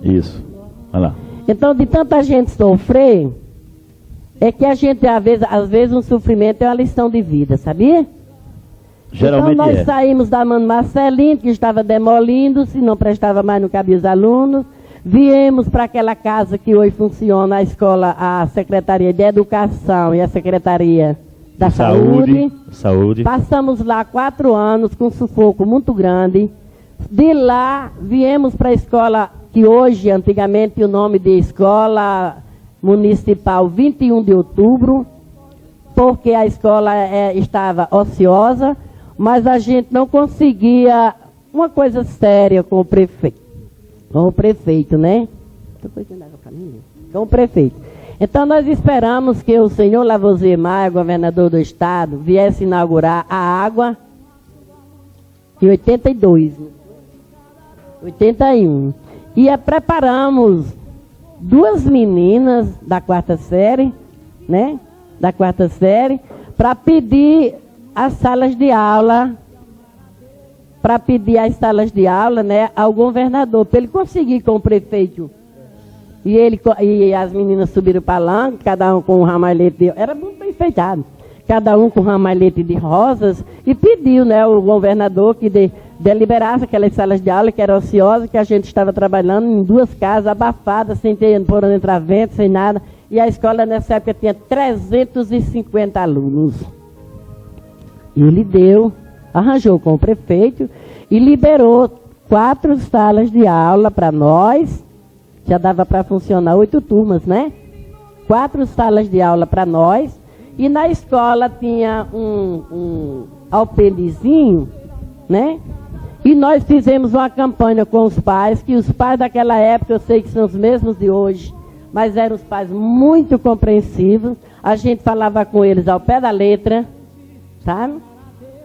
Isso. Olha lá. Então, de tanta gente sofrer, é que a gente, às vezes, um sofrimento é uma lição de vida, sabia? Geralmente então, nós saímos da Mano Marcelino, que estava demolindo, se não prestava mais, não cabia os alunos. Viemos para aquela casa que hoje funciona, a escola, a Secretaria de Educação e a Secretaria da Saúde. Passamos lá 4 anos com um sufoco muito grande. De lá, viemos para a escola que hoje, antigamente, o nome de Escola Municipal 21 de Outubro, porque a escola estava ociosa, mas a gente não conseguia uma coisa séria com o prefeito. Com o prefeito, né? Com o prefeito. Então nós esperamos que o senhor Lavoisier Maia, governador do estado, viesse inaugurar a água em 82, 81. E preparamos 2 meninas da 4ª série, né? Da 4ª série, para pedir as salas de aula, né, ao governador, para ele conseguir com o prefeito. E as meninas subiram para lá, cada um com um ramalhete, era muito bem enfeitado, cada um com um ramalhete de rosas, e pediu, né, o governador que deliberasse aquelas salas de aula que eram ociosas, que a gente estava trabalhando em 2 casas abafadas, sem ter por onde entrar vento, sem nada, e a escola nessa época tinha 350 alunos. E ele arranjou com o prefeito e liberou 4 salas de aula para nós. Já dava para funcionar 8 turmas, né? 4 salas de aula para nós. E na escola tinha um alpenezinho, né? E nós fizemos uma campanha com os pais, que os pais daquela época, eu sei que são os mesmos de hoje, mas eram os pais muito compreensivos. A gente falava com eles ao pé da letra, sabe?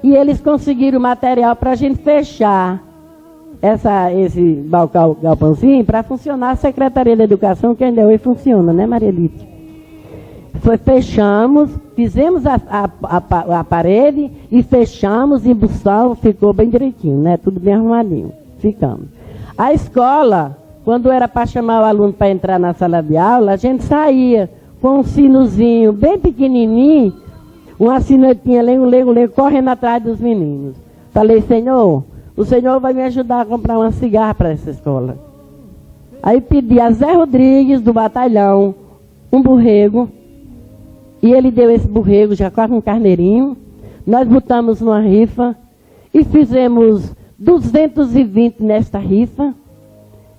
E eles conseguiram material para a gente fechar esse galpãozinho para funcionar a Secretaria da Educação, que ainda hoje funciona, né, Maria Lídia? Fechamos, fizemos a parede e fechamos, embuçamos, ficou bem direitinho, né? Tudo bem arrumadinho. Ficamos. A escola, quando era para chamar o aluno para entrar na sala de aula, a gente saía com um sinozinho bem pequenininho, uma sinetinha, lengo, correndo atrás dos meninos. Falei, Senhor, o Senhor vai me ajudar a comprar uma cigarra para essa escola. Aí pedi a Zé Rodrigues, do batalhão, um borrego, e ele deu esse borrego, já quase um carneirinho. Nós botamos numa rifa e fizemos 220 nesta rifa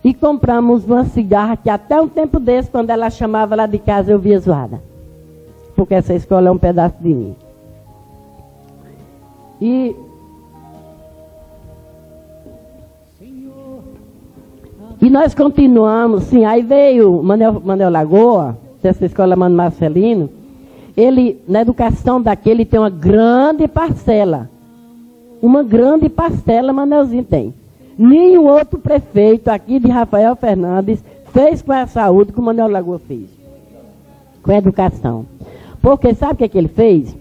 e compramos uma cigarra que até um tempo desse, quando ela chamava lá de casa, eu via zoada. Porque essa escola é um pedaço de mim. E nós continuamos, sim, aí veio Manuel Lagoa, dessa escola Mano Marcelino, ele, na educação daquele, tem uma grande parcela. Uma grande parcela, Manelzinho tem. Nenhum outro prefeito aqui de Rafael Fernandes fez com a saúde que o Manuel Lagoa fez. Com a educação. Porque sabe o que ele fez?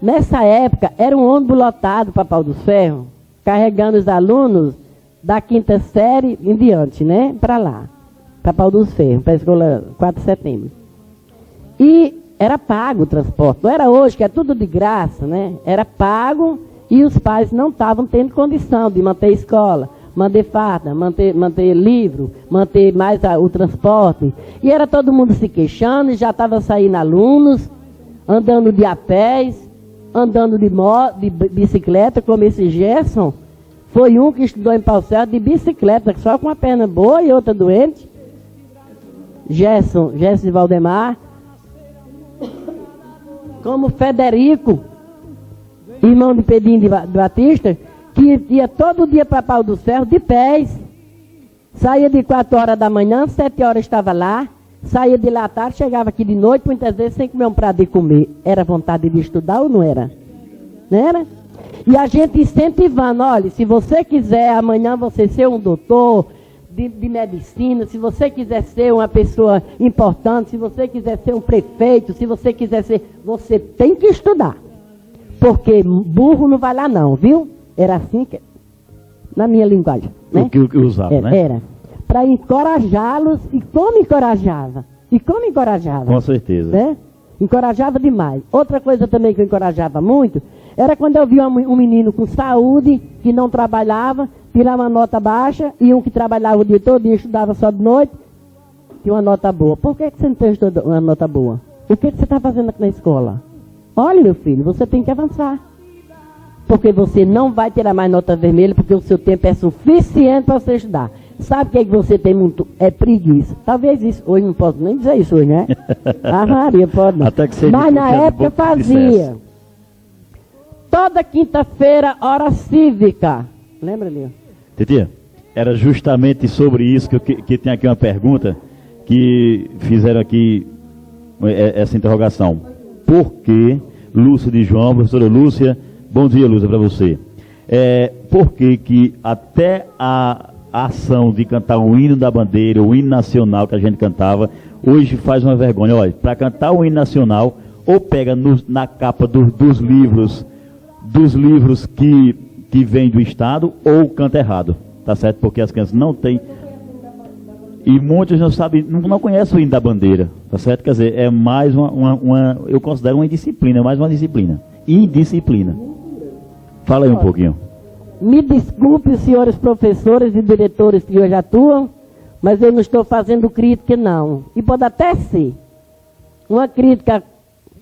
Nessa época, era um ônibus lotado para Pau dos Ferros, carregando os alunos da 5ª série em diante, né? Para lá, para Pau dos Ferros, para a escola 4 de setembro. E era pago o transporte, não era hoje, que é tudo de graça, né? Era pago e os pais não estavam tendo condição de manter a escola, manter farda, manter livro, manter mais o transporte. E era todo mundo se queixando, e já estava saindo alunos, andando de a pés, andando de bicicleta, como esse Gerson. Foi um que estudou em Pau Certo de bicicleta, só com uma perna boa e outra doente. Gerson de Valdemar. Como Federico, irmão de Pedrinho de Batista, que ia todo dia para Pau dos Ferros de pés. Saía de 4 horas da manhã, 7 horas estava lá. Saía de lá à tarde, chegava aqui de noite, muitas vezes sem comer um prato de comer. Era vontade de estudar ou não era? Não era? E a gente incentivando, olha, se você quiser amanhã você ser um doutor de medicina, se você quiser ser uma pessoa importante, se você quiser ser um prefeito, se você quiser ser, você tem que estudar. Porque burro não vai lá não, viu? Era assim que, na minha linguagem. Né? O que usava, né? Era. para encorajá-los, e como encorajava. E como encorajava. Com certeza. Né? Encorajava demais. Outra coisa também que eu encorajava muito, era quando eu via um menino com saúde, que não trabalhava, tirava uma nota baixa, e um que trabalhava o dia todo e estudava só de noite, tinha uma nota boa. Por que você não tem uma nota boa? O que você está fazendo aqui na escola? Olha, meu filho, você tem que avançar. Porque você não vai tirar mais nota vermelha, porque o seu tempo é suficiente para você estudar. Sabe o que é que você tem muito? É preguiça. Talvez isso, hoje não posso nem dizer isso hoje, né? Ah, Maria, pode não. Até que seja. Mas na época fazia. Toda quinta-feira, hora cívica. Lembra, Lio? Titia, era justamente sobre isso que tem aqui uma pergunta, que fizeram aqui essa interrogação. Por que Lúcia de João, professora Lúcia, bom dia, Lúcia, para você. Por que até a ação de cantar o hino da bandeira, o hino nacional que a gente cantava, hoje faz uma vergonha? Olha, para cantar o hino nacional, ou pega na capa dos livros que vêm do Estado, ou canta errado, tá certo? Porque as crianças não têm, e muitos não sabem, não conhecem o hino da bandeira, tá certo? Quer dizer, é mais eu considero uma indisciplina, mais uma disciplina. Indisciplina. Fala aí um pouquinho. Me desculpe, senhores professores e diretores que hoje atuam, mas eu não estou fazendo crítica, não. E pode até ser. Uma crítica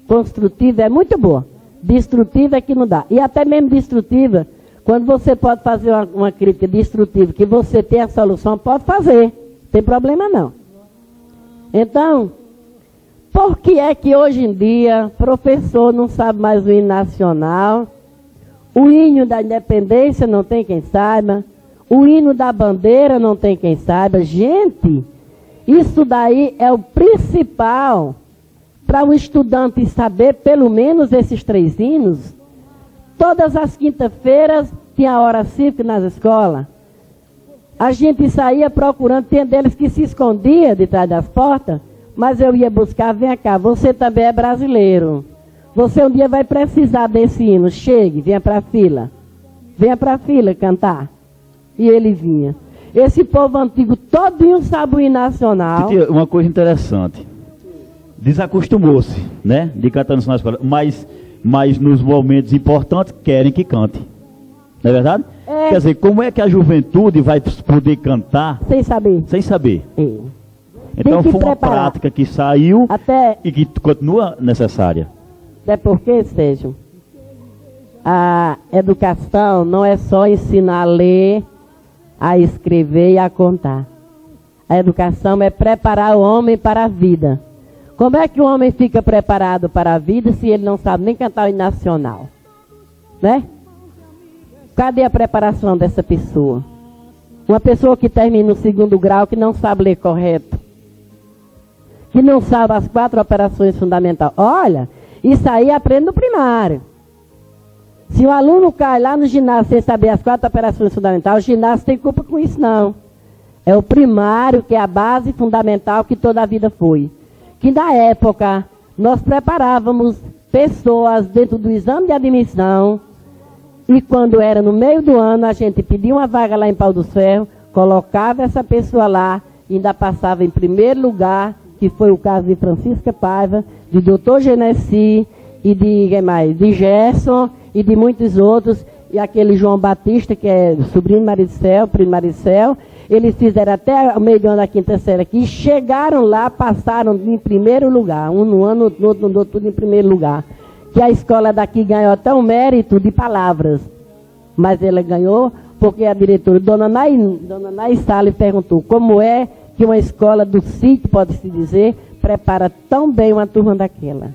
construtiva é muito boa. Destrutiva é que não dá. E até mesmo destrutiva, quando você pode fazer uma crítica destrutiva, que você tem a solução, pode fazer. Não tem problema não. Então, por que é que hoje em dia, professor não sabe mais o hino nacional? O hino da independência não tem quem saiba. O hino da bandeira não tem quem saiba. Gente, isso daí é o principal para o estudante saber pelo menos esses 3 hinos. Todas as quinta-feiras tinha a hora cívica nas escolas. A gente saía procurando, tem deles que se escondia de trás das portas, mas eu ia buscar, vem cá, você também é brasileiro. Você um dia vai precisar desse hino. Chegue, venha para a fila. Venha para a fila cantar. E ele vinha. Esse povo antigo todinho sabe o hino nacional. Titia, uma coisa interessante. Desacostumou-se, né? De cantar no na escola. Mas nos momentos importantes querem que cante. Não é verdade? Quer dizer, como é que a juventude vai poder cantar sem saber? Sem saber. Então foi uma prática que saiu e que continua necessária. Até porque, Sérgio, a educação não é só ensinar a ler, a escrever e a contar. A educação é preparar o homem para a vida. Como é que o homem fica preparado para a vida se ele não sabe nem cantar o hino nacional? Né? Cadê a preparação dessa pessoa? Uma pessoa que termina o 2º grau, que não sabe ler correto, que não sabe as 4 operações fundamentais. Olha, isso aí aprende no primário. Se o aluno cai lá no ginásio sem saber as 4 operações fundamentais, o ginásio tem culpa com isso não. É o primário, que é a base fundamental que toda a vida foi. Que na época nós preparávamos pessoas dentro do exame de admissão, e quando era no meio do ano, a gente pedia uma vaga lá em Pau dos Ferros, colocava essa pessoa lá, e ainda passava em primeiro lugar, que foi o caso de Francisca Paiva, de Dr. Genesi, e de Gerson, e de muitos outros, e aquele João Batista, que é sobrinho de Maricel, primo de Maricel. Eles fizeram até o meio do ano da 5ª série aqui, chegaram lá, passaram em primeiro lugar, um no ano, no outro, tudo em primeiro lugar. Que a escola daqui ganhou até um mérito de palavras, mas ela ganhou porque a diretora, Dona Nay Salles, perguntou como é que uma escola do sítio, pode-se dizer, prepara tão bem uma turma daquela.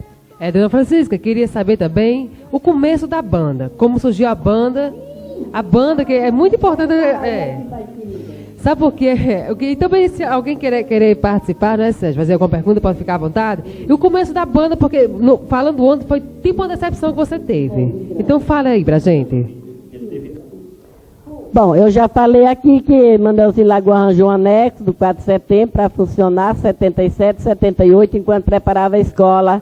Dona Francisca, queria saber também o começo da banda, como surgiu a banda que é muito importante. Sabe por quê? E também, se alguém querer participar, né, Sérgio, fazer alguma pergunta, pode ficar à vontade. E o começo da banda, porque falando ontem, foi tipo uma decepção que você teve. Então fala aí pra gente. Bom, eu já falei aqui que Manuelzinho Lagoa arranjou um anexo do 4 de setembro para funcionar 77, 78, enquanto preparava a escola,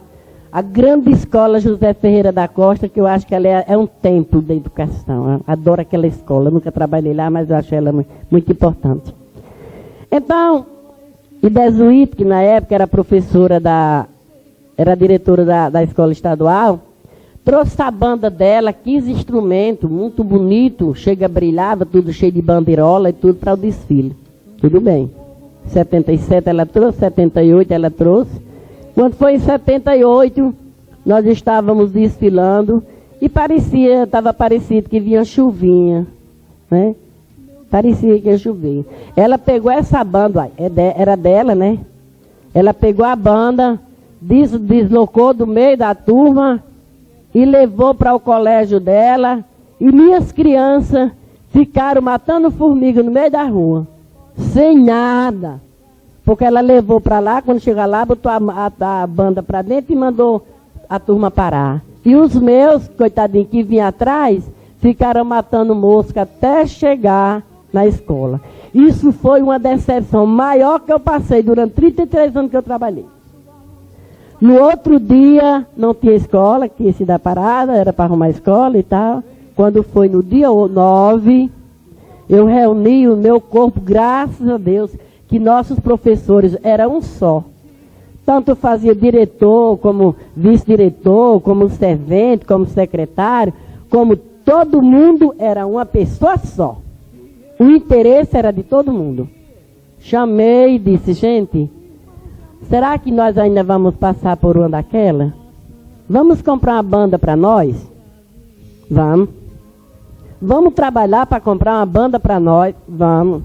a grande escola José Ferreira da Costa, que eu acho que ela é um templo da educação. Eu adoro aquela escola, eu nunca trabalhei lá, mas eu acho ela muito importante. Então, Idesuíto, que na época era professora era diretora da escola estadual, trouxe a banda dela, 15 instrumentos, muito bonito, chega, brilhava, tudo cheio de bandeirola e tudo para o desfile. Tudo bem. 77 ela trouxe, 78 ela trouxe. Quando foi em 78, nós estávamos desfilando e estava parecido que vinha chuvinha, né? Parecia que ia chover. Ela pegou essa banda, era dela, né? Ela pegou a banda, deslocou do meio da turma e levou para o colégio dela. E minhas crianças ficaram matando formiga no meio da rua, sem nada. Porque ela levou para lá, quando chegou lá, botou a banda para dentro e mandou a turma parar. E os meus, coitadinhos, que vinham atrás, ficaram matando mosca até chegar na escola. Isso foi uma decepção maior que eu passei durante 33 anos que eu trabalhei. No outro dia, não tinha escola, que ia se dar parada, era para arrumar escola e tal. Quando foi no dia 9, eu reuni o meu corpo, graças a Deus, que nossos professores eram um só. Tanto fazia diretor, como vice-diretor, como servente, como secretário, como todo mundo era uma pessoa só. O interesse era de todo mundo. Chamei e disse, gente, será que nós ainda vamos passar por uma daquela? Vamos comprar uma banda para nós? Vamos. Vamos trabalhar para comprar uma banda para nós? Vamos.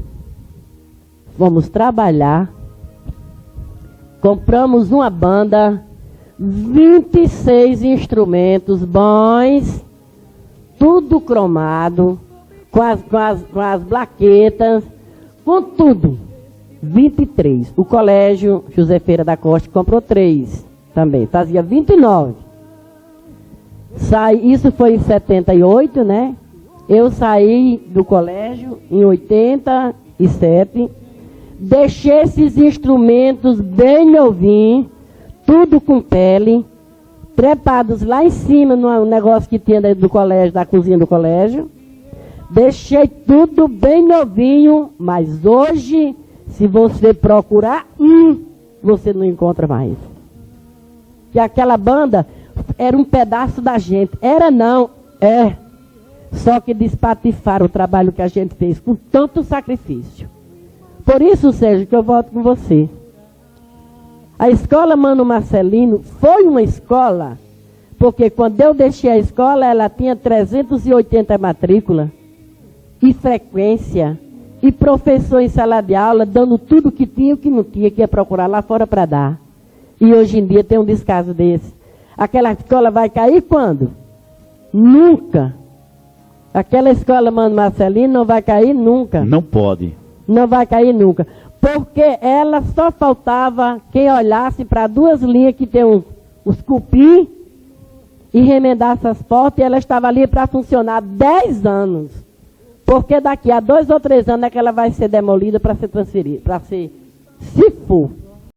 Vamos trabalhar. Compramos uma banda, 26 instrumentos bons, tudo cromado, com as blaquetas, com tudo. 23. O colégio José Feira da Costa comprou 3 também, fazia 29. Isso foi em 78, né? Eu saí do colégio em 87, deixei esses instrumentos bem novinhos, tudo com pele, trepados lá em cima no negócio que tinha do colégio, da cozinha do colégio. Deixei tudo bem novinho, mas hoje, se você procurar, você não encontra mais. Que aquela banda era um pedaço da gente. Era não, é. Só que despatifaram o trabalho que a gente fez com tanto sacrifício. Por isso, Sérgio, que eu volto com você. A escola Mano Marcelino foi uma escola, porque quando eu deixei a escola, ela tinha 380 matrículas, e frequência, e professor em sala de aula, dando tudo que tinha e o que não tinha, que ia procurar lá fora para dar. E hoje em dia tem um descaso desse. Aquela escola vai cair quando? Nunca. Aquela escola Mano Marcelino não vai cair nunca. Não pode. Não vai cair nunca. Porque ela só faltava quem olhasse para 2 linhas que tem os cupim e remendasse as portas, e ela estava ali para funcionar 10 anos. Porque daqui a 2 ou 3 anos é que ela vai ser demolida para ser transferida, para ser, se for.